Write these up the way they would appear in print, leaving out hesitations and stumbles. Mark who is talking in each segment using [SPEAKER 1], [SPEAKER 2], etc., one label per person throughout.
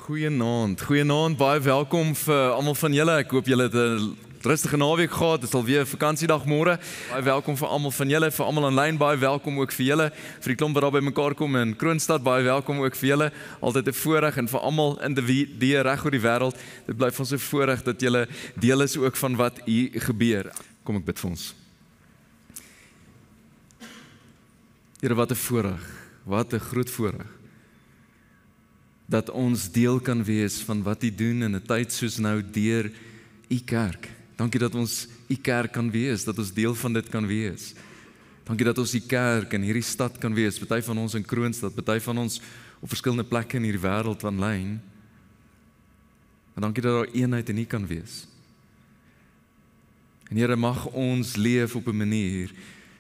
[SPEAKER 1] Goeienaand, baie welkom vir almal van julle. Ek hoop julle het 'n rustige naweek gehad. Dit sal weer vakansiedag môre. Baie welkom vir almal van julle, vir almal aanlyn, baie welkom ook vir julle, vir die klomp wat daar by mekaar kom in Kroonstad, baie welkom ook vir julle. Altyd 'n voorreg en vir almal individue reg oor die wêreld. Dit bly vir ons 'n voorreg dat julle deel is ook van wat hier gebeur. Kom ek bid vir ons. Here, wat 'n voorreg, wat 'n groot voorreg dat ons deel kan wees van wat U doen in 'n tyd soos nou deur U kerk. Dankie dat ons U kerk kan wees, dat ons deel van dit kan wees. Dankie dat ons U kerk in hierdie stad kan wees, party van ons in Kroonstad, party van ons op verskillende plekke in hierdie wêreld aanlyn. En dankie dat daar eenheid in U kan wees. En Here, mag ons leef op 'n manier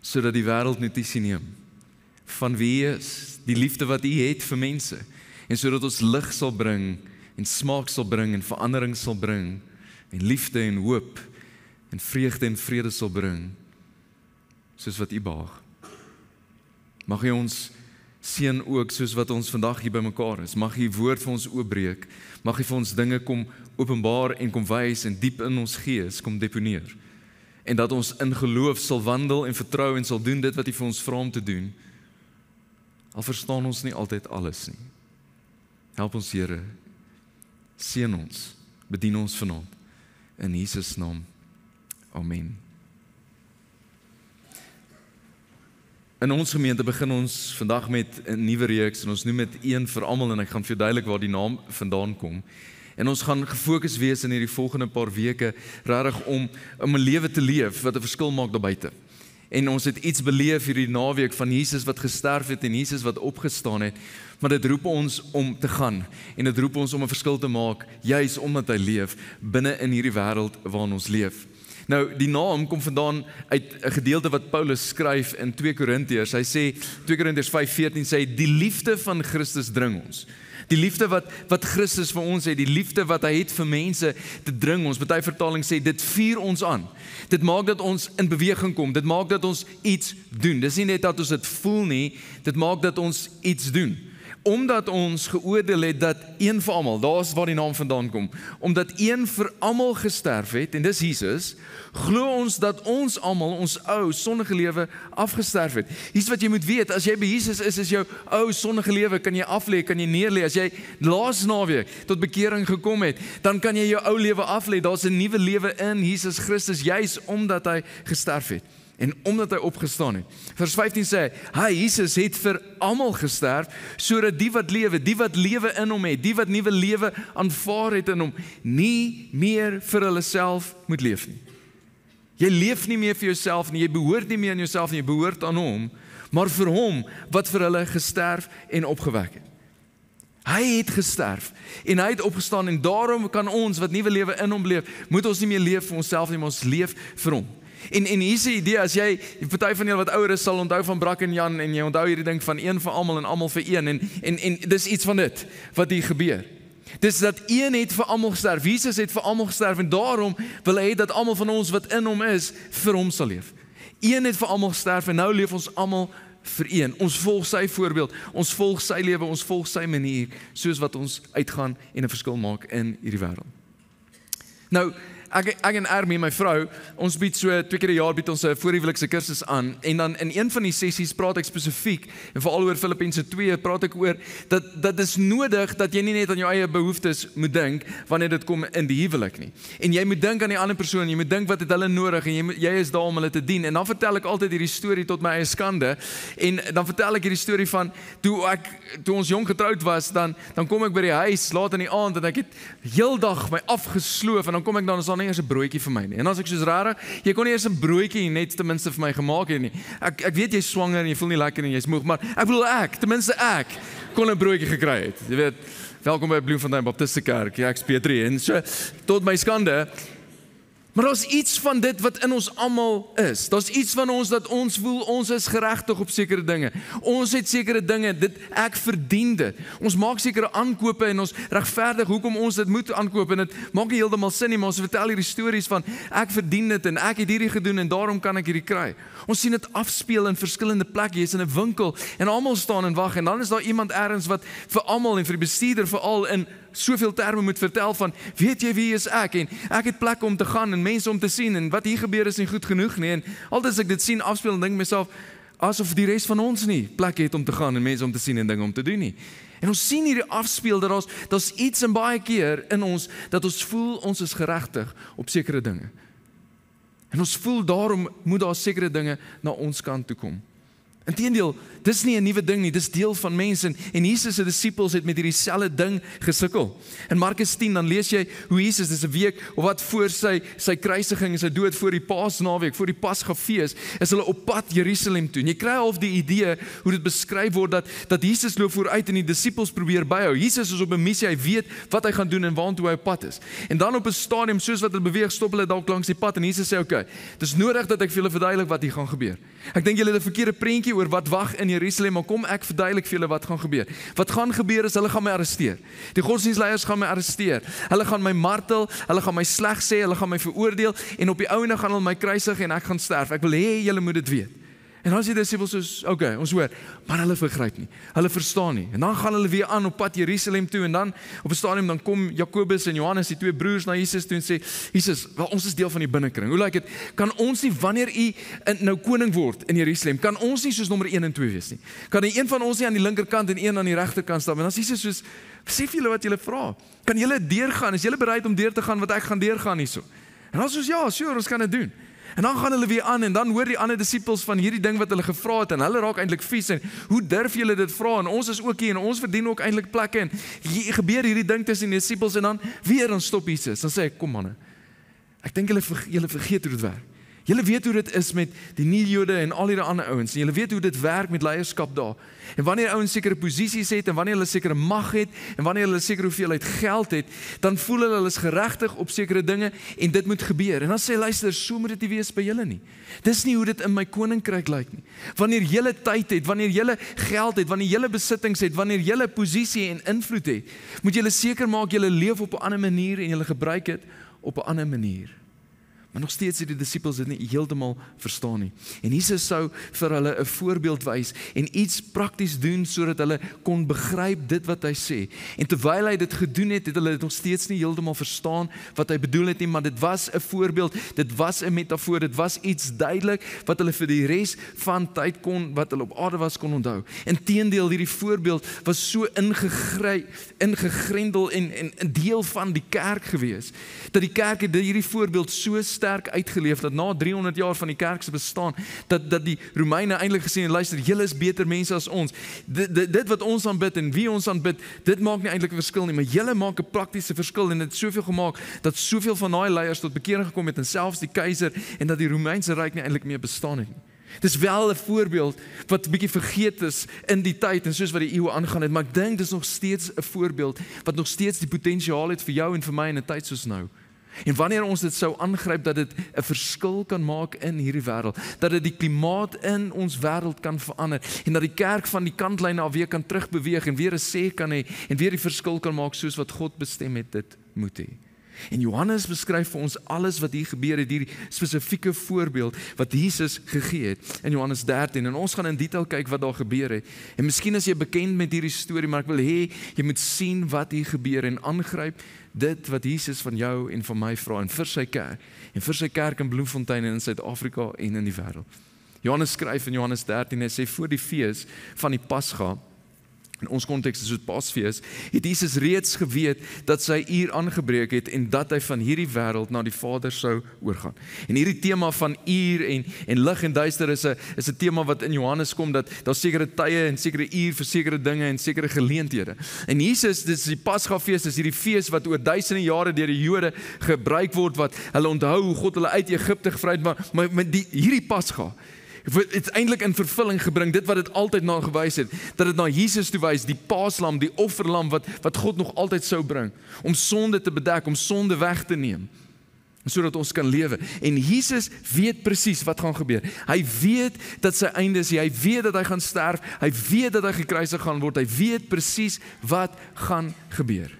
[SPEAKER 1] sodat die wêreld notisie neem van wie U is, die liefde wat U het vir mense. En sodat ons lig sal bring, en smaak sal bring, en verandering sal bring, en liefde en hoop, en vreugde en vrede sal bring, soos wat U behaag. Mag U ons seën ook, soos wat ons vandag hier by mekaar is. Mag U woord vir ons oopbreek, mag U vir ons dinge kom openbaar en kom wys, en diep in ons gees kom deponeer. En dat ons in geloof sal wandel en vertrou en sal doen dit wat U vir ons vra om te doen. Al verstaan ons nie altyd alles nie. Help ons, Here, seën ons, bedien ons vanaand, in Jesus naam, amen. In ons gemeente begin ons vandag met 'n nuwe reeks, en ons noem dit een vir almal, en ek gaan vir jou duidelik waar die naam vandaan kom. En ons gaan gefokus wees in hierdie volgende paar weke, regtig om 'n lewe te leef, wat 'n verskil maak daar buite. En ons het iets beleef hierdie naweek van Jesus wat gesterf het en Jesus wat opgestaan het, maar dit roep ons om te gaan, en dit roep ons om 'n verskil te maak, juis omdat hy leef, binne in hierdie wêreld waarin ons leef. Nou, die naam kom vandaan uit 'n gedeelte wat Paulus skryf in 2 Korintiërs. Hy sê, 2 Korintiërs 5:14 sê, die liefde van Christus dring ons. Die liefde wat Christus vir ons het, die liefde wat hy het vir mense, dit dring ons. Party vertaling sê, dit vuur ons aan. Dit maak dat ons in beweging kom, dit maak dat ons iets doen. Dis nie net dat ons dit voel nie, dit maak dat ons iets doen. Omdat ons geoordeel het dat een vir almal, daar is waar die naam vandaan kom, omdat een vir almal gesterf het, en dis Jesus, glo ons dat ons almal, ons ou sondige lewe afgesterf het. Hier's wat jy moet weet, as jy by Jesus is jou ou sondige lewe, kan jy aflê, kan jy neerlê. As jy laas naweek tot bekering gekom het, dan kan jy jou ou lewe aflê. Daar's 'n nuwe lewe in Jesus Christus, juis omdat hy gesterf het. En omdat hy opgestaan het. Vers 15 sê, hy, Jesus, het vir almal gesterf, sodat die wat lewe in hom het, die wat nuwe lewe aanvaar het in hom, nie meer vir hulle self moet leef nie. Jy leef nie meer vir jouself nie, jy behoort nie meer aan jouself nie, jy behoort aan hom, maar vir hom wat vir hulle gesterf en opgewek het. Hy het gesterf en hy het opgestaan, en daarom kan ons wat nuwe lewe in hom leef, moet ons nie meer leef vir onsself nie, maar ons leef vir hom. En hier is die idee, as jy, party van julle wat ouer is, sal onthou van Brak en Jan, en jy onthou hierdie ding van een vir almal en almal vir een, en dis iets van dit, wat hier gebeur. Dis dat een het vir almal gesterf, Jesus het vir almal gesterf, en daarom wil hy dat almal van ons wat in hom is, vir hom sal leef. Een het vir almal gesterf, en nou leef ons almal vir een. Ons volg sy voorbeeld, ons volg sy lewe, ons volg sy manier, soos wat ons uitgaan en 'n verskil maak in hierdie wêreld. Nou, ek en Ermie, my vrou, ons bied so 2 keer 'n jaar bied ons 'n voorhuwelikse kursus aan, en dan in een van die sessies praat ek spesifiek, en veral oor Filippense 2, praat ek oor, dat is nodig, dat jy nie net aan jou eie behoeftes moet dink, wanneer dit kom in die huwelik nie. En jy moet dink aan die ander persoon, jy moet dink wat het hulle nodig, en jy is daar om hulle te dien. En dan vertel ek altyd hierdie storie tot my eie skande, en dan vertel ek hierdie storie van, toe ons jong getroud was, dan kom ek by die huis, laat in die aand, en ek het heel dag my afgesloof, en dan kom ek dan, nie eers 'n broodjie vir my nie. En as ek soos rarig, jy kon nie eers 'n broodjie net ten minste vir my gemaak het nie. Ek weet jy's swanger en jy voel nie lekker en jy's moeg, maar ek bedoel ten minste ek kon 'n broodjie gekry het. Jy weet, welkom by Bloemfontein Baptiste Kerk, ek's Pietrie, en so tot my skande. Maar daar's iets van dit wat in ons almal is. Daar's iets van ons dat ons voel ons is geregtig op sekere dinge. Ons het sekere dinge, ek verdien dit. Ons maak sekere aankope en ons regverdig hoekom ons dit moet aankoop, en dit maak nie heeltemal sin nie, maar ons vertel hierdie stories van ek verdien dit en ek het hierdie gedoen en daarom kan ek hierdie kry. Ons sien dit afspeel in verskillende plekke. Jy's in 'n winkel en almal staan en wag, en dan is daar iemand ergens wat vir almal en vir die bestuurder veral in soveel terme moet vertel van, weet jy wie is ek? En ek het plekke om te gaan en mense om te sien en wat hier gebeur is nie goed genoeg nie. En altyd as ek dit sien afspeel en dink myself, asof die res van ons nie plekke het om te gaan en mense om te sien en dinge om te doen nie. En ons sien hierdie afspeel dat daar's iets in baie keer in ons, dat ons voel ons is geregtig op sekere dinge. En ons voel daarom moet daar sekere dinge na ons kant toe kom. Inteendeel, dis nie 'n nuwe ding nie, dis deel van mense en Jesus se disippels het met hierdie selfde ding gesukkel. In Markus 10 dan lees jy hoe Jesus, dis 'n week of wat voor sy kruisiging en sy dood voor die Paasnaweek, voor die Pasgafees, is hulle op pad Jerusalem toe. En jy kry half die idee hoe dit beskryf word dat Jesus loop vooruit en die disippels probeer byhou. Jesus is op 'n missie, hy weet wat hy gaan doen en waartoe hy op pad is. En dan op 'n stadium soos wat hulle beweeg, stop hulle dalk langs die pad en Jesus sê, "Oké, dis nodig dat ek vir julle verduidelik wat hier gaan gebeur. Ek dink julle het 'n verkeerde prentjie oor wat wag in Jerusalem, maar kom ek verduidelik vir julle wat gaan gebeur. Wat gaan gebeur is, hulle gaan my arresteer. Die godsdienstleiers gaan my arresteer. Hulle gaan my martel, hulle gaan my sleg sê, hulle gaan my veroordeel, en op die ouene gaan hulle my kruisig en ek gaan sterf. Ek wil hê julle moet dit weet." En dan sê die disippels soos, "Oké, ons hoor," maar hulle begryp nie. Hulle verstaan nie. En dan gaan hulle weer aan op pad Jerusalem toe en dan op 'n stadium dan kom Jakobus en Johannes, die twee broers, na Jesus toe en sê, "Jesus, wel, ons is deel van die binnekring. Hoe lyk dit? Kan ons nie wanneer u nou koning word in Jerusalem, kan ons nie soos nommer 1 en 2 wees nie? Kan een van ons nie aan die linkerkant en een aan die regterkant staan?" En dan sê Jesus soos, "Besef julle wat julle vra? Kan julle deurgaan? Is julle bereid om deur te gaan wat ek gaan deurgaan hierso?" En dan soos, "Ja, sure, ons kan dit doen." En dan gaan hulle weer aan en dan hoor die ander disippels van hierdie ding wat hulle gevra het en hulle raak eintlik vies en hoe durf julle dit vra en ons is ook hier en ons verdien ook eintlik plekke en gebeur hierdie ding tussen die disippels en dan weer dan stop Jesus. Dan sê ek, "Kom manne, ek dink julle vergeet hoe dit werk. Julle weet hoe dit is met die nie-Jode en al hierdie ander ouens. En julle weet hoe dit werk met leierskap daar. En wanneer ouens sekere posisies het en wanneer hulle sekere mag het en wanneer hulle sekere hoeveelheid geld het, dan voel hulle is geregtig op sekere dinge en dit moet gebeur. En dan sê luister, so moet dit nie wees by julle nie. Dis nie hoe dit in my koninkryk lyk nie. Wanneer julle tyd het, wanneer julle geld het, wanneer julle besittings het, wanneer julle posisie en invloed het, moet julle seker maak julle leef op 'n ander manier en julle gebruik dit op 'n ander manier." Maar nog steeds het die disippels dit nie heeltemal verstaan nie. En Jesus sou vir hulle 'n voorbeeld wys en iets prakties doen sodat hulle kon begryp dit wat hy sê. En terwyl hy dit gedoen het, het hulle dit nog steeds nie heeltemal verstaan wat hy bedoel het nie, maar dit was 'n voorbeeld, dit was 'n metafoor, dit was iets duidelik wat hulle vir die res van tyd wat hulle op aarde was kon onthou. Inteendeel, hierdie voorbeeld was so ingegrendel en 'n deel van die kerk gewees, dat die kerk het hierdie voorbeeld so sterk uitgeleef, dat na 300 jaar van die kerk se bestaan, dat die Romeine eintlik gesê en luister, julle is beter mense as ons. Dit wat ons aanbid en wie ons aanbid, dit maak nie eintlik 'n verskil nie, maar julle maak 'n praktiese verskil en dit het soveel gemaak, dat soveel van daai leiers tot bekering gekom het en selfs die keiser en dat die Romeinse ryk nie eintlik meer bestaan het nie. Dis wel 'n voorbeeld wat bietjie vergeet is in die tyd en soos wat die eeue aangaan het, maar ek dink dis nog steeds 'n voorbeeld wat nog steeds die potensiaal het vir jou en vir my in 'n tyd soos nou. En wanneer ons dit sou aangryp dat dit 'n verskil kan maak in hierdie wêreld, dat dit die klimaat in ons wêreld kan verander en dat die kerk van die kantlyn af weer kan terugbeweeg en weer 'n sê kan hê en weer die verskil kan maak soos wat God bestem het dit moet hê. En Johannes beskryf vir ons alles wat hier gebeur het, hierdie spesifieke voorbeeld wat Jesus gegee het in Johannes 13 en ons gaan in detail kyk wat daar gebeur het. En miskien is jy bekend met hierdie storie, maar ek wil hê jy moet sien wat hier gebeur en aangryp dit wat Jesus van jou en van my vra en vir sy kerk in Bloemfontein en in Suid-Afrika en in die wêreld. Johannes skryf in Johannes 13 en sê voor die fees van die Pasga, in ons konteks is dit Pasfees, het Jesus reeds geweet dat sy uur aangebreek het en dat hy van hierdie wêreld na die Vader sou oorgaan. En hierdie tema van uur en lig en duister is 'n tema wat in Johannes kom, dat daar sekere tye en sekere uur vir sekere dinge en sekere geleenthede. En Jesus, dit is die Pasgafees, dis hierdie fees wat oor duisende jare deur die Jode gebruik word, wat hulle onthou hoe God hulle uit Egipte gevry het, maar hierdie Pasga het eintlik in vervulling gebring, dit wat dit altyd na gewys het, dat dit na Jesus toe wys, die paaslam, die offerlam wat God nog altyd sou bring, om sonde te bedek, om sonde weg te neem, sodat ons kan lewe. En Jesus weet presies wat gaan gebeur. Hy weet dat sy einde is, hy weet dat hy gaan sterf, hy weet dat hy gekruisig gaan word, hy weet presies wat gaan gebeur.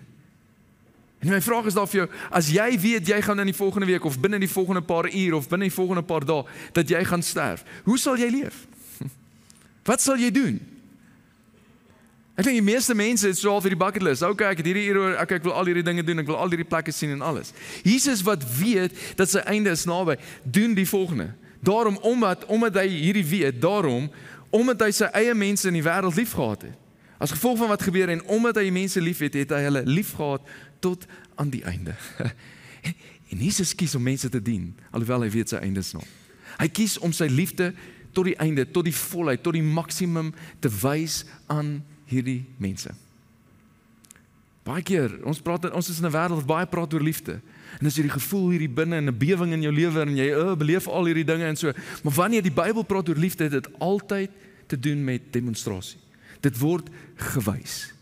[SPEAKER 1] En my vraag is daar vir jou, as jy weet, jy gaan in die volgende week, of binne die volgende paar uur, of binne die volgende paar dae, dat jy gaan sterf, hoe sal jy leef? Wat sal jy doen? Ek dink die meeste mense het so al vir die bucket list. Okay, ek het hierdie oor, ek wil al hierdie dinge doen, ek wil al hierdie plekke sien en alles. Jesus wat weet dat sy einde is naby, doen die volgende. Daarom, omdat hy hierdie weet, omdat hy sy eie mense in die wêreld lief gehad het. As gevolg van wat gebeur en omdat hy die mense lief het, het hy hulle lief gehad tot aan die einde. En Jesus kies om mense te dien, alhoewel hy weet sy einde is naby. Hy kies om sy liefde tot die einde, tot die volheid, tot die maksimum te wys aan hierdie mense. Baie keer, ons is in 'n wêreld wat baie praat oor liefde. En as jy die gevoel hierdie binne en 'n beweging in jou lewe en jy beleef al hierdie dinge en so, maar wanneer die Bybel praat oor liefde, het dit altyd te doen met demonstrasie. Dit word gewys.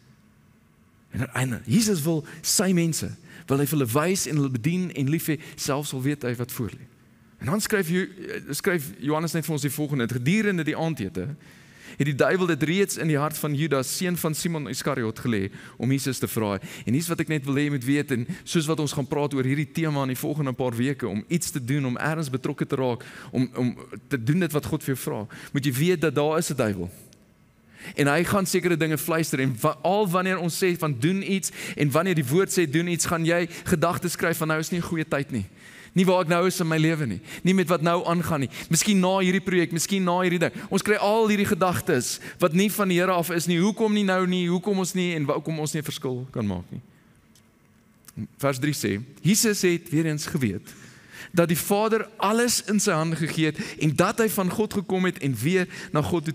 [SPEAKER 1] En Jesus wil sy mense, wil hy vir hulle wys en hulle bedien en lief hê, selfs al weet hy wat voor lê. En dan skryf Johannes net vir ons die volgende: gedurende die aandete het die duiwel dit reeds in die hart van Judas, seun van Simon Iskariot, gelê om Jesus te vraai. En hier's wat ek net wil hê jy moet weet, en soos wat ons gaan praat oor hierdie tema in die volgende paar weke, om iets te doen, om ergens betrokke te raak, om te doen dit wat God vir jou vra, moet jy weet dat daar is 'n duiwel. En hy gaan sekere dinge fluister, en al wanneer ons sê van doen iets, en wanneer die woord sê doen iets, gaan jy gedagtes skryf van nou is nie 'n goeie tyd nie. Nie waar ek nou is in my lewe nie. Nie met wat nou aangaan nie. Miskien na hierdie projek, miskien na hierdie ding. Ons kry al hierdie gedagtes wat nie van die Here af is nie. Hoekom nie nou nie? Hoekom ons nie en hoekom ons nie 'n verskil kan maak nie. Vers 3 sê, Jesus het weer eens geweet dat die Vader alles in sy hande gegee het en dat hy van God gekom het en weer na God toe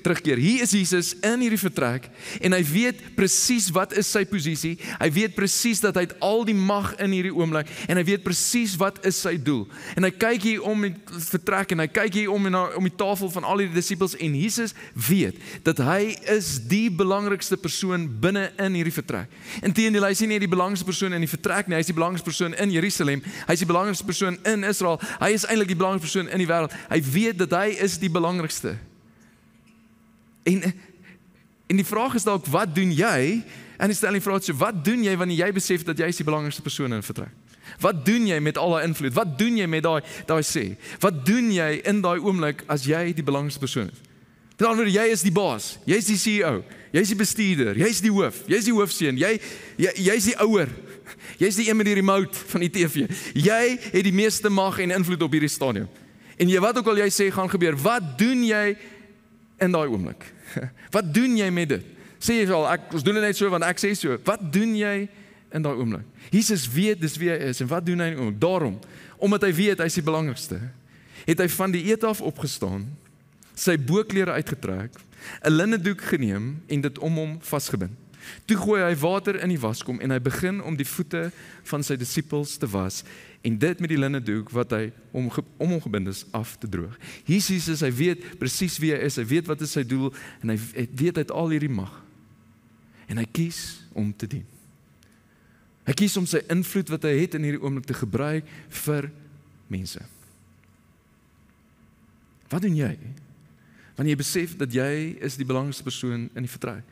[SPEAKER 1] terugkeer. Hier is Jesus in hierdie vertrek en hy weet presies wat is sy posisie. Hy weet presies dat hy het al die mag in hierdie oomblik en hy weet presies wat is sy doel. En hy kyk hier om die vertrek en hy kyk hier om die tafel van al die disippels en Jesus weet dat hy is die belangrikste persoon binne in hierdie vertrek. Inteendeel, hy is nie die belangrikste persoon in die vertrek nie, hy is die belangrikste persoon in Jerusalem. Hy is die belangrikste persoon in Israel. Hy is eintlik die belangrikste persoon in die wêreld. Hy weet dat hy is die belangrikste. En die vraag is dalk, wat doen jy? En die stelling vraag so, wat doen jy wanneer jy besef dat jy is die belangrikste persoon in 'n vertrek? Wat doen jy met al daai invloed? Wat doen jy met daai sê? Wat doen jy in daai oomblik as jy die belangrikste persoon is? Met ander woorde, jy is die baas, jy is die CEO, jy is die bestuurder, jy is die hoof, jy is die hoofseun, jy is die ouer. Jy is die een met die remote van die TV. Jy het die meeste mag en invloed op hierdie stadium. En wat ook al jy sê gaan gebeur, wat doen jy in daai oomblik? Wat doen jy met dit? Sê jy wel, ons doen dit net so want ek sê so. Wat doen jy in daai oomblik? Jesus weet dis wie hy is en wat doen hy in die oomblik? Daarom, omdat hy weet hy is die belangrikste, het hy van die eet af opgestaan, sy boklere uitgetrek, 'n linnedoek geneem en dit om hom vasgebind. Toe gooi hy water in die waskom en hy begin om die voete van sy disippels te was en dit met die linnedoek wat hy om hom gebind is af te droog. Jesus, hy weet presies wie hy is, hy weet wat is sy doel en hy weet hy het al hierdie mag. En hy kies om te dien. Hy kies om sy invloed wat hy het in hierdie oomblik te gebruik vir mense. Wat doen jy wanneer jy besef dat jy is die belangrikste persoon in die vertrek?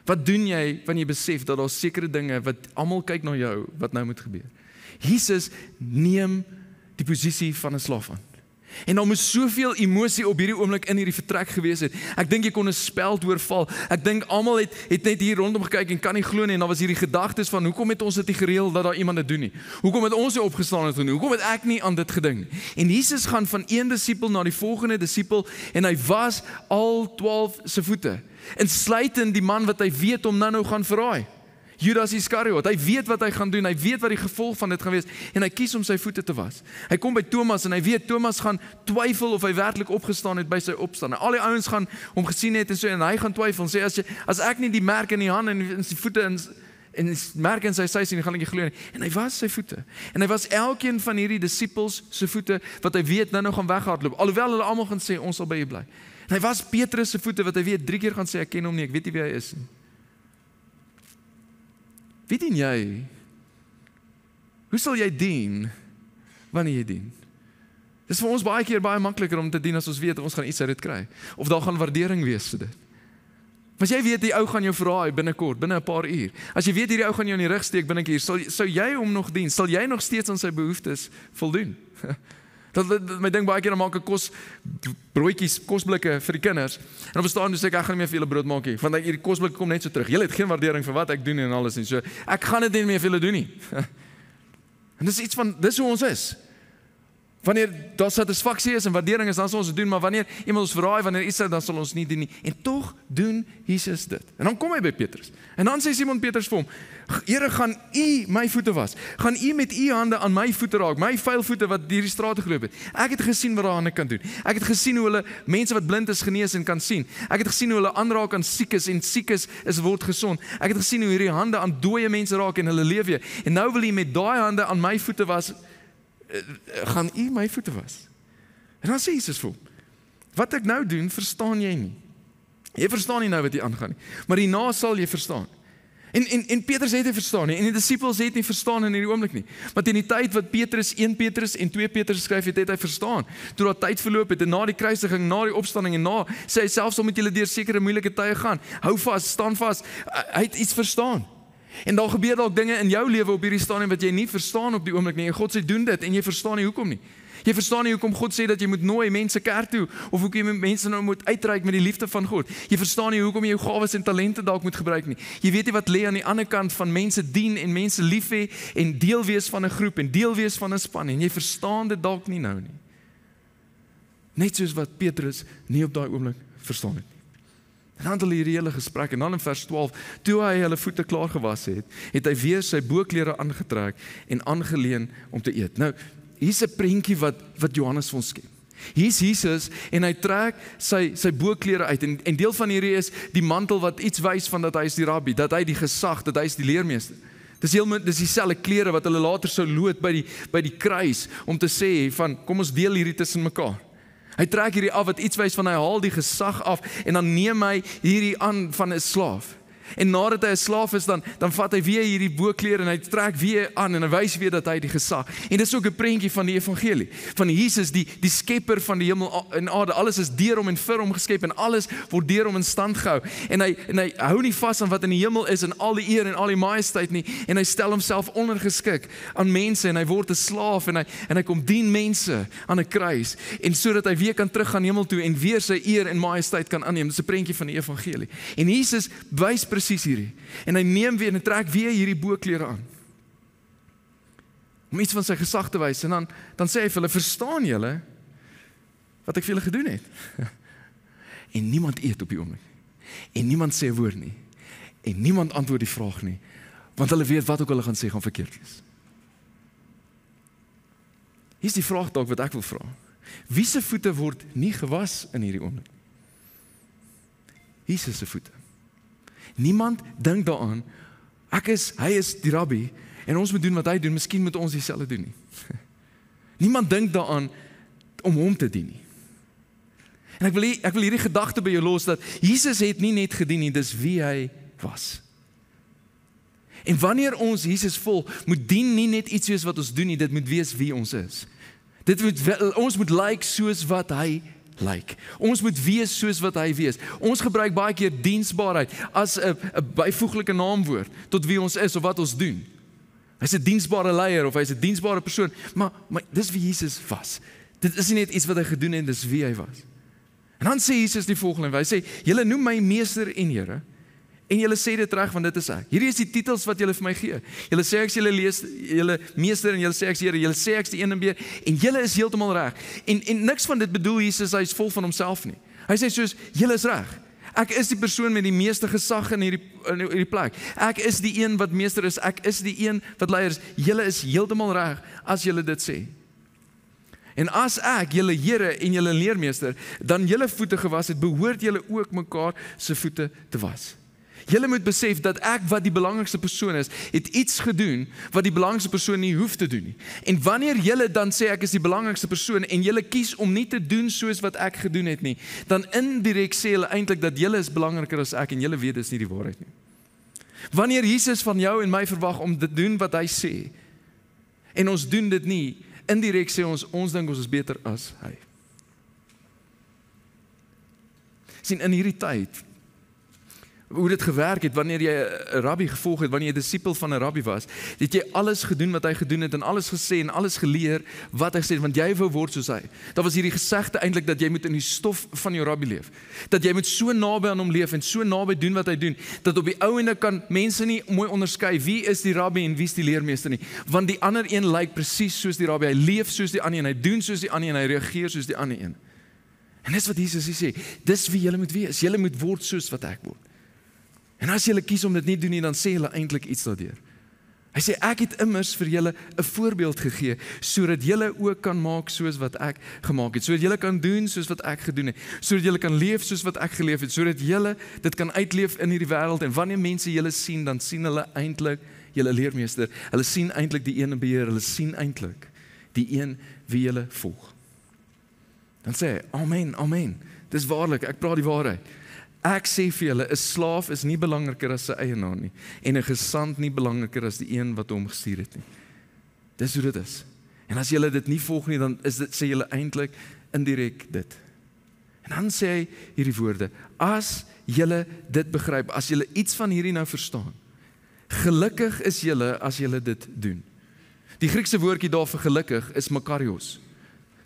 [SPEAKER 1] Wat doen jy wanneer jy besef dat daar sekere dinge wat almal kyk na jou, wat nou moet gebeur? Jesus neem die posisie van 'n slaaf aan. En daar moes soveel emosie op hierdie oomblik in hierdie vertrek gewees het. Ek dink jy kon 'n speld oorval. Ek dink almal het net hier rondom gekyk en kan nie glo nie. En daar was hierdie gedagtes van, hoekom het ons dit nie gereël dat daar iemand dit doen nie? Hoekom het ons nie opgestaan en doen nie? Hoekom het ek nie aan dit gedink nie? En Jesus gaan van een disipel na die volgende disipel en hy was al 12 se voete. Insluitend die man wat hy weet om nou gaan verraai. Judas Iskariot, hy weet wat hy gaan doen, hy weet wat die gevolg van dit gaan wees, en hy kies om sy voete te was. Hy kom by Thomas, en hy weet, Thomas gaan twyfel of hy werklik opgestaan het by sy opstaan. Al die ouens gaan hom gesien het, en so, en hy gaan twyfel, en sê, as ek nie die merk in die hand, en die voete, en die merk in sy sy sien, gaan ek nie glo nie. En hy was sy voete, en hy was elkeen van hierdie disippels sy voete, wat hy weet, nou gaan weghardloop, alhoewel hulle almal gaan sê, ons sal by jy bly. En hy was Petrus se voete, wat hy weet, 3 keer gaan sê, ek ken hom nie, ek weet nie wie hy is nie. Wie dien jy? Hoe sal jy dien wanneer jy dien? Dit is vir ons baie keer baie makliker om te dien as ons weet ons gaan iets uit dit kry. Of daar gaan waardering wees vir dit. As jy weet die ou gaan jou verraai binnekort, binne 'n paar uur. As jy weet hierdie ou gaan jou in die rug steek binne 'n uur, sou jy hom nog dien? Sal jy nog steeds aan sy behoeftes voldoen? My ding baie keer, dan maak ek broodjies, kosblikke vir die kinders. En dan verstaan, dus ek gaan nie meer vir julle brood maak nie, want hierdie kosblikke kom net so terug. Julle het geen waardering vir wat ek doen en alles nie. So, ek gaan dit nie meer vir julle doen nie. En dis hoe ons is. Wanneer daar satisfaksie is en waardering is, dan sal ons dit doen, maar wanneer iemand ons verraai, wanneer iets is, dan sal ons nie doen nie. En tog doen Jesus dit. En dan kom hy by Petrus. En dan sê Simon Petrus vir hom, Here, gaan u my voete was? Gaan u met u hande aan my voete raak? My vuil voete wat deur die strate geloop het. Ek het gesien wat daai hande kan doen. Ek het gesien hoe hulle mense wat blind is genees en kan sien. Ek het gesien hoe hulle aanraak aan siekes en siekes word gesond. Ek het gesien hoe hierdie hande aan dooie mense raak en hulle leef weer. En nou wil u met daai hande aan my voete was, gaan u my voete was. En dan sê Jesus vir hom, wat ek nou doen, verstaan jy nie. Jy verstaan nie nou wat hier aangaan nie, maar hierna sal jy verstaan. En Petrus het nie verstaan nie, en die disippels het nie verstaan in hierdie oomblik nie. Maar teen die tyd wat Petrus 1 Petrus en 2 Petrus skryf, het hy verstaan. Toe daar tyd verloop het, en na die kruisiging, na die opstanding, en na, sê hy selfs al moet julle deur sekere moeilike tye gaan, hou vas, staan vas, hy het iets verstaan. En daar gebeur dalk dinge in jou lewe op hierdie stadium wat jy nie verstaan op die oomblik nie, en God sê doen dit, en jy verstaan nie hoekom nie. Jy verstaan nie hoekom God sê dat jy moet nooi mense kerk toe, of hoekom jy mense nou moet uitreik met die liefde van God. Jy verstaan nie hoekom jy jou gawes en talente dalk moet gebruik nie. Jy weet nie wat lê aan die ander kant van mense dien en mense lief hê en deel wees van 'n groep en deel wees van 'n span, en jy verstaan dit dalk nie nou nie. Net soos wat Petrus nie op daai oomblik verstaan het nie. En dan het hulle hierdie hele gesprek, en dan in vers 12, toe hy hulle voete klaar gewas het, het hy weer sy boklere aangetrek en aangeleen om te eet. Nou, hier's 'n prentjie wat Johannes vir ons skep. Hier's Jesus, en hy trek sy boklere uit, en deel van hierdie is die mantel wat iets wys van dat hy is die rabbi, dat hy die gesag, dat hy is die leermeester. Dis dieselfde klere wat hulle later sou lood by die kruis, om te sê van, kom ons deel hierdie tussen mekaar. Hy trek hierdie af wat iets wys van hy haal die gesag af, en dan neem hy hierdie aan van 'n slaaf. En nadat hy 'n slaaf is, dan vat hy weer hierdie boklere en hy trek weer aan en hy wys weer dat hy die gesag. En dis ook 'n prentjie van die evangelie, van Jesus, die skepper van die hemel en aarde. Alles is deur hom en vir hom geskep en alles word deur hom in stand gehou. En hy hou nie vas aan wat in die hemel is en al die eer en al die majesteit nie, en hy stel homself ondergeskik aan mense, en hy word 'n slaaf, en hy kom dien mense aan 'n kruis, en sodat hy weer kan teruggaan hemel toe en weer sy eer en majesteit kan aanneem. Dis 'n prentjie van die evangelie. En Jesus wys presies hierdie. En hy neem weer en trek weer hierdie boklere aan, om iets van sy gesag te wys. En dan sê hy vir hulle, verstaan julle wat ek vir julle gedoen het? En niemand eet op die oomblik. En niemand sê 'n woord nie. En niemand antwoord die vraag nie, want hulle weet wat ook hulle gaan sê gaan verkeerd wees. Hier's die vraag dalk wat ek wil vra. Wie se voete word nie gewas in hierdie oomblik? Jesus se voete. Niemand dink daaraan, hy is die rabbi, en ons moet doen wat hy doen, miskien moet ons dieselfde doen nie. Niemand dink daaraan om hom te dien nie. En ek wil hierdie gedagte by jou los, dat Jesus het nie net gedien nie, dis wie hy was. En wanneer ons Jesus volg, moet dien nie net iets wees wat ons doen nie, dit moet wees wie ons is. Ons moet lyk soos wat hy lyk. Ons moet wees soos wat hy wees. Ons gebruik baie keer diensbaarheid as 'n byvoeglike naamwoord tot wie ons is of wat ons doen. Hy's 'n diensbare leier of hy's 'n diensbare persoon, maar dis wie Jesus was. Dit is nie net iets wat hy gedoen het, dis wie hy was. En dan sê Jesus die volgende, hy sê, julle noem my meester en Here, en julle sê dit reg, want dit is ek. Hierdie is die titels wat julle vir my gee. Julle sê ek is julle meester, en julle sê ek is Here, julle sê ek is die een en beheer, en julle is heeltemal reg. En niks van dit bedoel Jesus, hy is vol van homself nie. Hy sê soos, julle is reg. Ek is die persoon met die meeste gesag in hierdie plek. Ek is die een wat meester is, ek is die een wat leier is. Julle is heeltemal reg as julle dit sê. En as ek, julle Here en julle leermeester, dan julle voete gewas het, behoort julle ook mekaar se voete te was. Julle moet besef dat ek, wat die belangrikste persoon is, het iets gedoen wat die belangrikste persoon nie hoef te doen nie. En wanneer julle dan sê ek is die belangrikste persoon en julle kies om nie te doen soos wat ek gedoen het nie, dan indirek sê julle eintlik dat julle is belangriker as ek, en julle weet dis nie die waarheid nie. Wanneer Jesus van jou en my verwag om te doen wat hy sê, en ons doen dit nie, indirek sê ons dink ons is beter as hy. Sien, in hierdie tyd hoe dit gewerk het, wanneer jy 'n rabbi gevolg het, wanneer jy 'n disipel van 'n rabbi was, het jy alles gedoen wat hy gedoen het, en alles gesê, en alles geleer wat hy gesê het, want jy wou word soos hy. Daar was hierdie gesegde eintlik, dat jy moet in die stof van jou rabbi leef, dat jy moet so naby aan hom leef, en so naby doen wat hy doen, dat op die ou ende kan mense nie mooi onderskei, wie is die rabbi en wie is die leermeester nie, want die ander een lyk presies soos die rabbi, hy leef soos die ander een, hy doen soos die ander een, hy reageer soos die ander een. En dis wat Jesus sê, dis wie julle moet wees, julle moet word soos wat ek word. En as julle kies om dit nie doen nie, dan sê julle eintlik iets daardeur. Hy sê, ek het immers vir julle 'n voorbeeld gegee, sodat julle ook kan maak soos wat ek gemaak het, sodat julle kan doen soos wat ek gedoen het, sodat julle kan leef soos wat ek geleef het, sodat julle dit kan uitleef in hierdie wêreld, en wanneer mense julle sien, dan sien hulle eintlik julle leermeester, hulle sien eintlik die een in beheer, hulle sien eintlik die een wie julle volg. Dan sê hy, amen, amen, dis waarlik, ek praat die waarheid. Ek sê vir julle, 'n slaaf is nie belangriker as sy eienaar nie, en 'n gesant nie belangriker as die een wat hom gestuur het nie. Dis hoe dit is. En as julle dit nie volg nie, dan is dit, sê julle eintlik indirek dit. En dan sê hy hierdie woorde, as julle dit begryp, as julle iets van hierdie nou verstaan, gelukkig is julle as julle dit doen. Die Griekse woordjie daar vir gelukkig is makarios.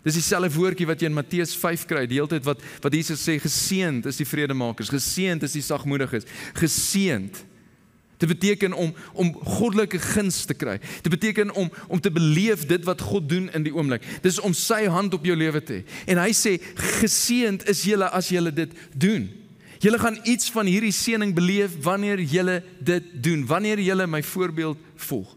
[SPEAKER 1] Dis dieselfde woordjie wat jy in Matteus 5 kry, die hele tyd wat Jesus sê, geseënd is die vredemakers, geseënd is die sagmoediges, geseënd. Dit beteken om goddelike guns te kry. Dit beteken om te beleef dit wat God doen in die oomblik. Dis om sy hand op jou lewe te hê. En hy sê, geseënd is julle as julle dit doen. Julle gaan iets van hierdie seëning beleef wanneer julle dit doen, wanneer julle my voorbeeld volg.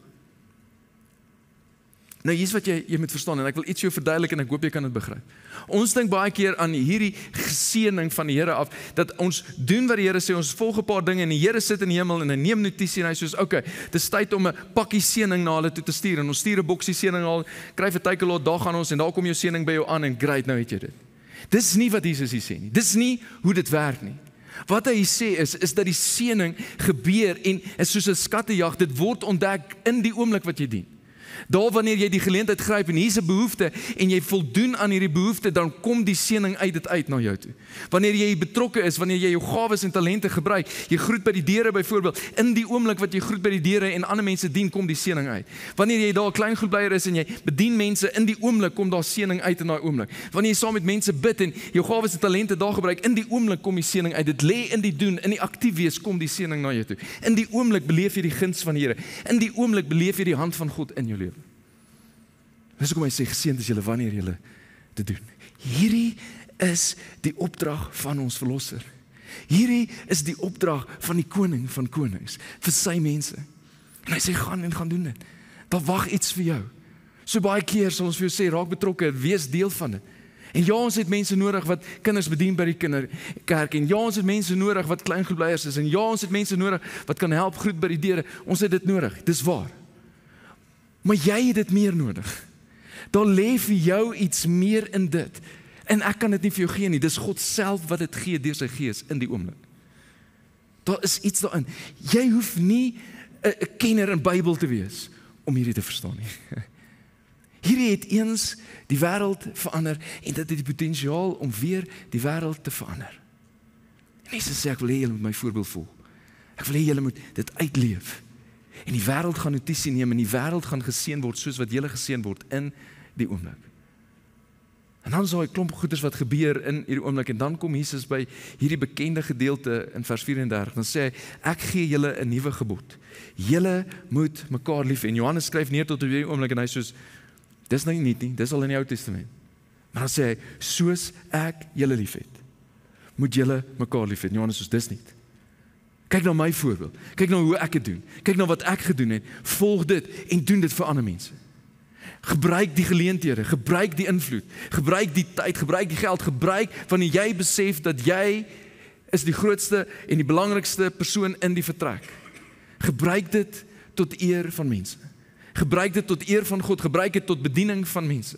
[SPEAKER 1] Nou, hier is wat jy moet verstaan, en ek wil iets jou verduidelik, en ek hoop jy kan dit begryp. Ons dink baie keer aan hierdie geseëning van die Here af, dat ons doen wat die Here sê, ons volg 'n paar dinge, en die Here sit in die hemel, en hy neem notisie, en hy sê, okay, dis tyd om 'n pakkie seëning na hulle toe te stuur, en ons stuur 'n boksie seëning al, kry vir teikelot, daar gaan ons, en daar kom jou seëning by jou aan, en great, nou het jy dit. Dis nie wat Jesus hier sê nie, dis nie hoe dit werk nie. Wat hy sê is dat die seëning gebeur, en is soos 'n skattejag, dit word ontdek in die oomblik wat jy dien. Daar wanneer jy die geleentheid gryp en hier's 'n behoefte en jy voldoen aan hierdie behoefte, dan kom die seëning uit dit uit na jou toe. Wanneer jy betrokke is, wanneer jy jou gawes en talente gebruik, jy groet by die deure byvoorbeeld, in die oomblik wat jy groet by die deure en ander mense dien, kom die seëning uit. Wanneer jy daar 'n klein groepleier is en jy bedien mense, in die oomblik kom daar seëning uit in daai oomblik. Wanneer jy saam met mense bid en jou gawes en talente daar gebruik, in die oomblik kom die seëning uit. Dit lê in die doen, in die aktief wees, kom die seëning na jou toe. In die oomblik beleef jy die guns van die Here. In die oomblik beleef jy die hand van God in jou lewe. Dis hoekom hy sê, geseënd is julle wanneer julle dit doen. Hierdie is die opdrag van ons verlosser. Hierdie is die opdrag van die koning van konings, vir sy mense. En hy sê, gaan doen dit. Daar wag iets vir jou. So baie keer sal ons vir jou sê, raak betrokke, wees deel van dit. En ja, ons het mense nodig wat kinders bedien by die kinderkerk, en ja, ons het mense nodig wat klein groepleiers is, en ja, ons het mense nodig wat kan help groet by die deure. Ons het dit nodig, dis waar. Maar jy het dit meer nodig. Daar lê vir jou iets meer in dit. En ek kan dit nie vir jou gee nie. Dis God self wat dit gee deur sy gees in die oomblik. Daar is iets daarin. Jy hoef nie 'n kenner in Bybel te wees om hierdie te verstaan nie. Hierdie het eens die wêreld verander en dit het die potensiaal om weer die wêreld te verander. En Jesus sê, ek wil hê julle moet my voorbeeld volg. Ek wil hê julle moet dit uitleef. En die wêreld gaan notisie neem en die wêreld gaan geseën word soos wat julle geseën word in die oomblik. En dan is daar 'n klomp goeders wat gebeur in hierdie oomblik en dan kom Jesus by hierdie bekende gedeelte in vers 34. Dan sê hy, ek gee julle 'n nuwe gebod. Julle moet mekaar lief hê. En Johannes skryf neer tot op hierdie oomblik en hy sê, dis nou nie, dis al in die Ou Testament. Maar dan sê hy, soos ek julle liefhet, moet julle mekaar lief hê. Johannes sê, dis nie. Kyk na my voorbeeld. Kyk na hoe ek dit doen. Kyk na wat ek gedoen het. Volg dit en doen dit vir ander mense. Gebruik die geleenthede, gebruik die invloed, gebruik die tyd, gebruik die geld, gebruik wanneer jy besef dat jy is die grootste en die belangrikste persoon in die vertrek. Gebruik dit tot eer van mense. Gebruik dit tot eer van God, gebruik dit tot bediening van mense.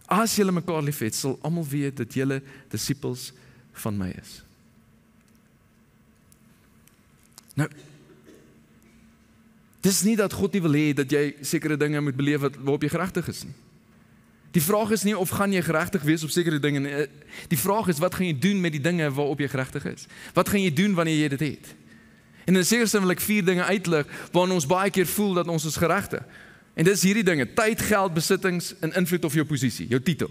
[SPEAKER 1] As julle mekaar liefhet, sal almal weet dat julle disippels van my is. Nou, dis nie dat God nie wil hê dat jy sekere dinge moet beleef waarop jy geregtig is nie. Die vraag is nie of gaan jy geregtig wees op sekere dinge nie. Die vraag is wat gaan jy doen met die dinge waarop jy geregtig is? Wat gaan jy doen wanneer jy dit het? En in sekere sin wil ek 4 dinge uitlig waarin ons baie keer voel dat ons is geregtig. En dis hierdie dinge: tyd, geld, besittings en invloed of jou posisie, jou titel.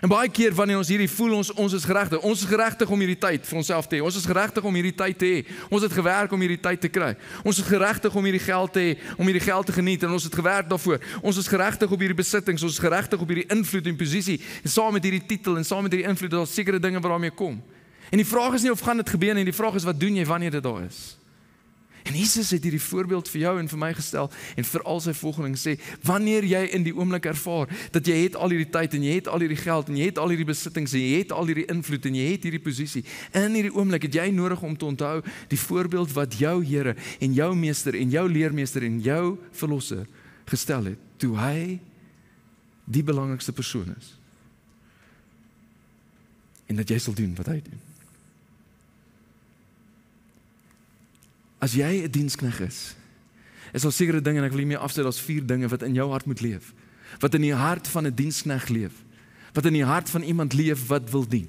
[SPEAKER 1] En baie keer wanneer ons hierdie voel, ons is geregtig. Ons is geregtig om hierdie tyd vir onsself te hê. Ons is geregtig om hierdie tyd te hê. Ons het gewerk om hierdie tyd te kry. Ons is geregtig om hierdie geld te hê, om hierdie geld te geniet en ons het gewerk daarvoor. Ons is geregtig op hierdie besittings, ons is geregtig op hierdie invloed en posisie. En saam met hierdie titel en saam met hierdie invloed, daar's sekere dinge wat daarmee kom. En die vraag is nie of gaan dit gebeur nie, die vraag is wat doen jy wanneer dit daar is? En Jesus het hierdie voorbeeld vir jou en vir my gestel en vir al sy volgelinge sê, wanneer jy in die oomblik ervaar dat jy het al hierdie tyd en jy het al hierdie geld en jy het al hierdie besittings en jy het al hierdie invloed en jy het hierdie posisie, in hierdie oomblik het jy nodig om te onthou die voorbeeld wat jou Here en jou meester en jou leermeester en jou verlosser gestel het, toe hy die belangrikste persoon is. En dat jy sal doen wat hy doen. As jy 'n diensknegt is daar sekere dinge, en ek wil hiermee afsluit, daar's 4 dinge wat in jou hart moet leef, wat in die hart van 'n diensknegt leef, wat in die hart van iemand leef wat wil dien,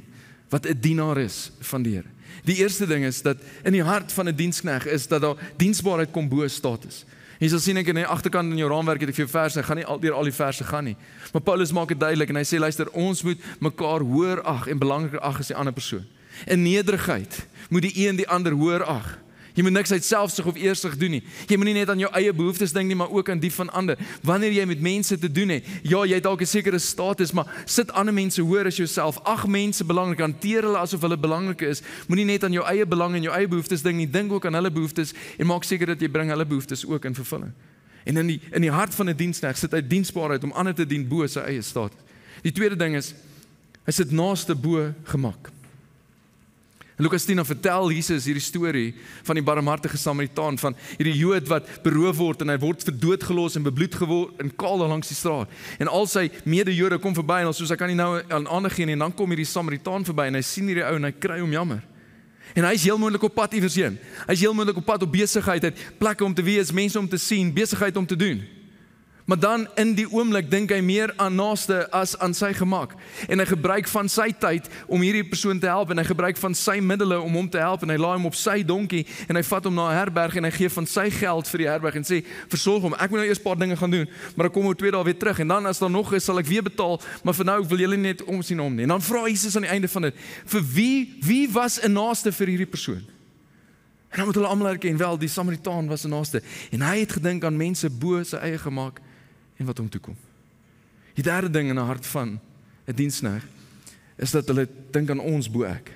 [SPEAKER 1] wat 'n dienaar is van die Here. Die eerste ding is dat in die hart van 'n diensknegt is dat daar diensbaarheid kom bo status. Jy sal sien ek in die agterkant in jou raamwerk het ek vir jou verse, ek gaan nie deur al die verse gaan nie, maar Paulus maak dit duidelik en hy sê, luister, ons moet mekaar hoër ag en belangriker ag as die ander persoon. In nederigheid moet die een die ander hoër ag. Jy moet niks uit selfsug of eersug doen nie. Jy moet nie net aan jou eie behoeftes dink nie, maar ook aan die van ander. Wanneer jy met mense te doen het, ja, jy het dalk 'n sekere status, maar sit ander mense hoër as jouself. Ag mense belangrik, hanteer hulle asof hulle belangriker is. Moenie net aan jou eie belang en jou eie behoeftes dink nie, dink ook aan hulle behoeftes en maak seker dat jy bring hulle behoeftes ook in vervulling. En in die hart van 'n diensknegt sit hy diensbaarheid om ander te dien bo sy eie status. Die tweede ding is, hy sit naaste bo gemak. In Lukas 10 vertel Jesus hierdie storie van die barmhartige Samaritaan, van hierdie Jood wat beroof word en hy word vir dood gelos en bebloed geword en kaal langs die straat. En al sy mede-Jode kom verby en soos hy kan nie nou aan aandag gee nie, en dan kom hierdie Samaritaan verby en hy sien hierdie ou en hy kry hom jammer. En hy is heel moontlik op pad iewers heen. Hy is heel moontlik op pad op besigheid, hy het plekke om te wees, mense om te sien, besigheid om te doen. Maar dan in die oomblik dink hy meer aan naaste as aan sy gemak. En hy gebruik van sy tyd om hierdie persoon te help en hy gebruik van sy middele om hom te help en hy laai hom op sy donkie en hy vat hom na 'n herberg en hy gee van sy geld vir die herberg en sê, versorg hom, ek moet nou eers 'n paar dinge gaan doen, maar ek kom oor 2 dae weer terug en dan as daar nog is, sal ek weer betaal, maar vir nou wil julle net omsien hom nie. En dan vra Jesus aan die einde van dit, vir wie was 'n naaste vir hierdie persoon? En dan moet hulle almal erken, wel, die Samaritaan was 'n naaste en hy het gedink aan mense bo sy eie gemak en wat hom toekom. Die derde ding in die hart van 'n diensknegt is dat hulle dink aan ons bo ek.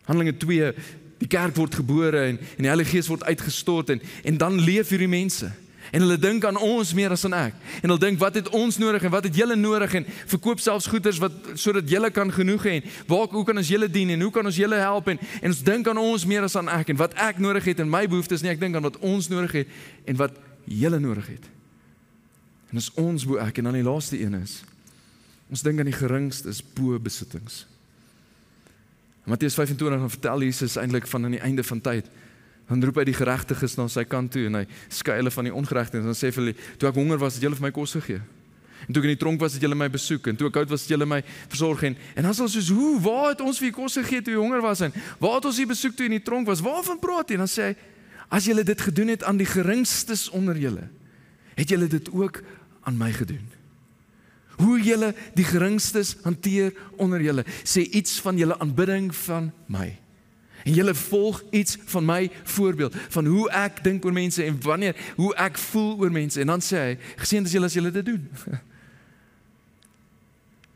[SPEAKER 1] Handelinge 2, die kerk word gebore en die Heilige Gees word uitgestort en dan leef hierdie mense. En hulle dink aan ons meer as aan ek. En hulle dink, wat het ons nodig en wat het julle nodig en verkoop selfs goeders sodat julle kan genoeg hê en hoe kan ons julle dien en hoe kan ons julle help en ons dink aan ons meer as aan ek en wat ek nodig het en my behoeftes nie, ek dink aan wat ons nodig het en wat julle nodig het. En as ons bo ek, en dan die laaste een is, ons dink aan die geringstes bo besittings. In Matteus 25 dan vertel Jesus eintlik van aan die einde van tyd, dan roep hy die geregtiges na sy kant toe en hy skei hulle van die ongeregtiges en dan sê vir hulle, toe ek honger was, het julle vir my kos gegee. En toe ek in die tronk was, het julle my besoek en toe ek oud was, het julle my versorg en dan is hulle soos, waar het ons vir kos gegee toe jy honger was en waar het ons jy besoek toe jy in die tronk was? Waarvan praat jy? En dan sê hy, as julle dit gedoen het aan die geringstes onder julle, het julle dit ook aan my gedoen. Hoe julle die geringstes hanteer onder julle, sê iets van julle aanbidding van my. En julle volg iets van my voorbeeld, van hoe ek dink oor mense en hoe ek voel oor mense. En dan sê hy, geseënd is julle as julle dit doen.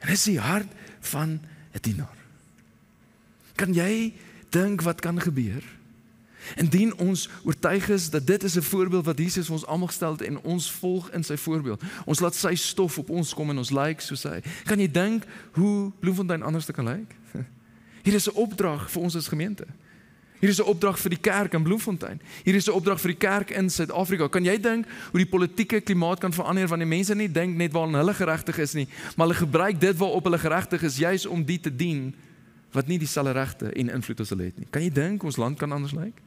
[SPEAKER 1] En dit is die hart van 'n dienaar. Kan jy dink wat kan gebeur? Indien ons oortuig is dat dit is 'n voorbeeld wat Jesus vir ons almal gestel het en ons volg in sy voorbeeld. Ons laat sy stof op ons kom en ons lyk soos hy. Kan jy dink hoe Bloemfontein anders te kan lyk? Hier is 'n opdrag vir ons as gemeente. Hier is 'n opdrag vir die kerk in Bloemfontein. Hier is 'n opdrag vir die kerk in Suid-Afrika. Kan jy dink hoe die politieke klimaat kan verander wanneer mense nie dink net waaraan hulle geregtig is nie, maar hulle gebruik dit waarop hulle geregtig is juis om die te dien wat nie dieselfde regte en invloed as hulle het nie. Kan jy dink ons land kan anders lyk?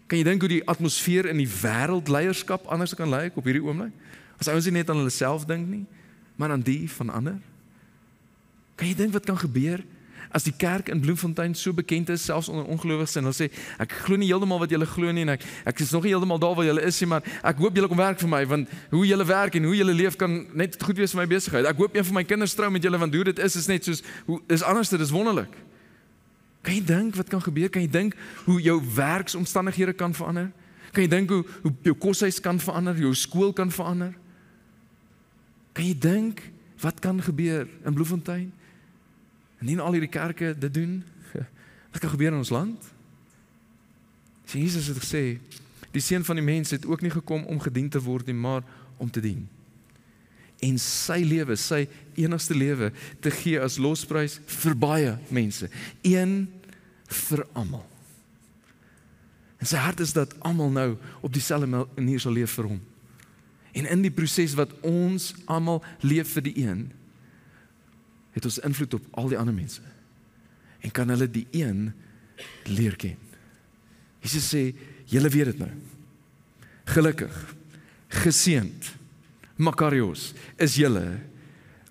[SPEAKER 1] Kan jy dink hoe die atmosfeer in die wêreldleierskap anders kan lyk op hierdie oomblik? As ouens nie net aan hulle self dink nie, maar aan die van ander? Kan jy dink wat kan gebeur as die kerk in Bloemfontein so bekend is, selfs onder ongelowiges, en hulle sê, ek glo nie heeltemal wat julle glo nie, en ek is nog nie heeltemal daar waar julle is nie, maar ek hoop julle kom werk vir my, want hoe julle werk en hoe julle leef kan net goed wees vir my besigheid. Ek hoop een van my kinders trou met julle, want hoe dit is net soos, is anders, dit is wonderlik. Kan jy dink wat kan gebeur? Kan jy dink hoe jou werksomstandighede kan verander? Kan jy dink hoe jou koshuis kan verander, jou skool kan verander? Kan jy dink wat kan gebeur in Bloemfontein? Indien al hierdie kerke dit doen, wat kan gebeur in ons land? So Jesus het gesê, die Seun van die mens het ook nie gekom om gedien te word nie, maar om te dien. En sy lewe, sy enigste lewe, te gee as losprys vir baie mense. Een vir almal. En sy hart is dat almal nou op dieselfde manier sal leef vir hom. En in die proses wat ons almal leef vir die een, het ons invloed op al die ander mense. En kan hulle die een leer ken. Jesus sê, julle weet dit nou. Gelukkig, geseënd, makarios, is julle,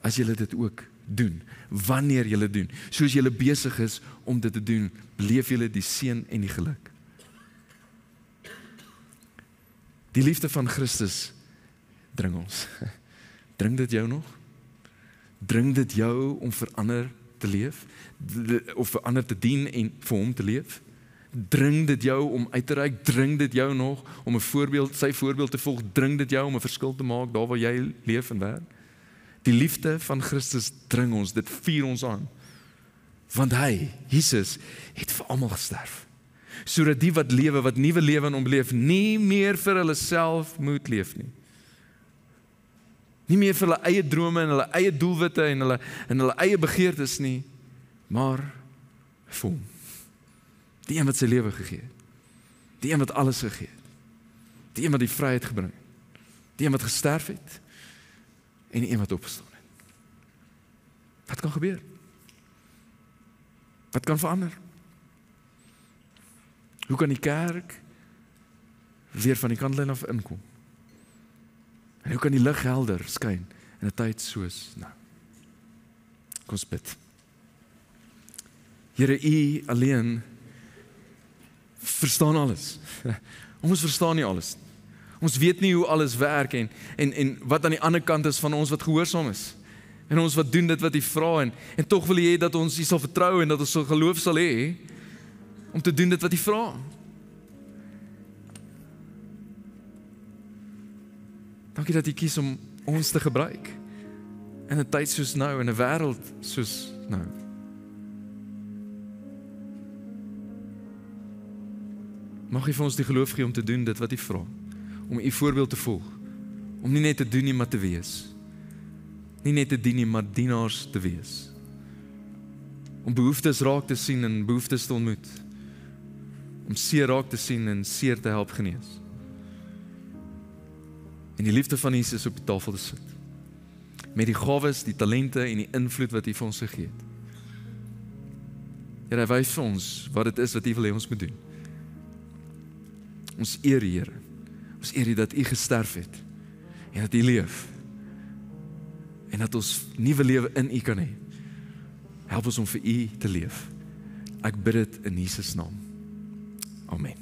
[SPEAKER 1] as julle dit ook doen. Wanneer julle doen. Soos julle besig is om dit te doen, beleef julle die seën en die geluk. Die liefde van Christus dring ons. Dring dit jou nog? Dring dit jou om vir ander te leef? Of vir ander te dien en vir hom te leef? Dring dit jou om uit te reik? Dring dit jou nog om 'n voorbeeld, sy voorbeeld te volg? Dring dit jou om 'n verskil te maak daar waar jy leef en werk? Die liefde van Christus dring ons, dit vuur ons aan. Want hy, Jesus, het vir almal gesterf. Sodat die wat lewe, wat nuwe lewe in hom beleef, nie meer vir hulle self moet leef nie. Nie meer vir hulle eie drome en hulle eie doelwitte en hulle eie begeertes nie, maar vir hom. Die een wat sy lewe gegee het. Die een wat alles gegee het. Die een wat die vryheid gebring het. Die een wat gesterf het en die een wat opgestaan het. Wat kan gebeur? Wat kan verander? Hoe kan die kerk weer van die kantlyn af inkom? En hoe kan die lig helder skyn in 'n tyd soos nou? Kom ons bid. Here, U alleen verstaan alles. Ons verstaan nie alles. Ons weet nie hoe alles werk en wat aan die ander kant is van ons wat gehoorsaam is. En ons wat doen dit wat U vra en tog wil U hê dat ons U sal vertrou en dat ons so geloof sal hê om te doen dit wat U vra. Dankie dat U kies om ons te gebruik in 'n tyd soos nou, in 'n wêreld soos nou. Mag U vir ons die geloof gee om te doen dit wat U vra, om U voorbeeld te volg, om nie net te doen nie, maar te wees. Nie net te dien nie, maar dienaars te wees. Om behoeftes raak te sien en behoeftes te ontmoet. Om seer raak te sien en seer te help genees. En die liefde van Jesus op die tafel te sit. Met die gawes, die talente en die invloed wat U vir ons gegee het. Here, hy wys vir ons wat dit is wat U wil hê ons moet doen. Ons eer U, Here. Ons eer U dat U gesterf het en dat U leef. En dat ons nuwe lewe in U kan hê. Help ons om vir U te leef. Ek bid dit in Jesus naam. Amen.